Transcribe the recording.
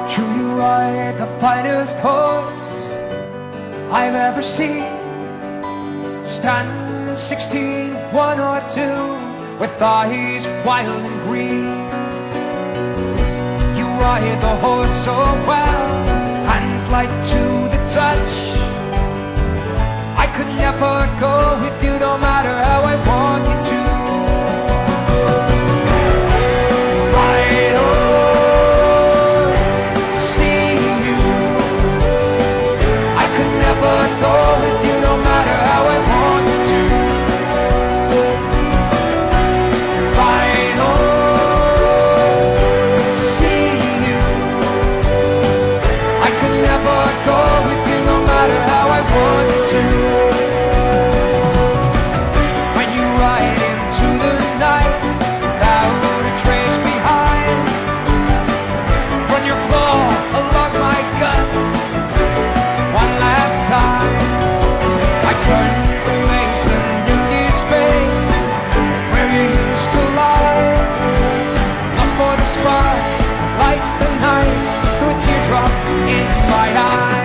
True, you ride the finest horse I've ever seen, standing 16, 1 or 2, with eyes wild and green. You ride the horse so well, hands light to the touch. I could never go with you, no matter how I want you to. Ride on to see you. I could never go with you, no matter how I want you to. Ride on to see you. I could never go with you, no matter how I want you to. When you ride into the night without a trace behind, run your claw along my guts one last time. I turn to face an empty space where you used to lie. Look for the spark, lights the night through a teardrop in my eye.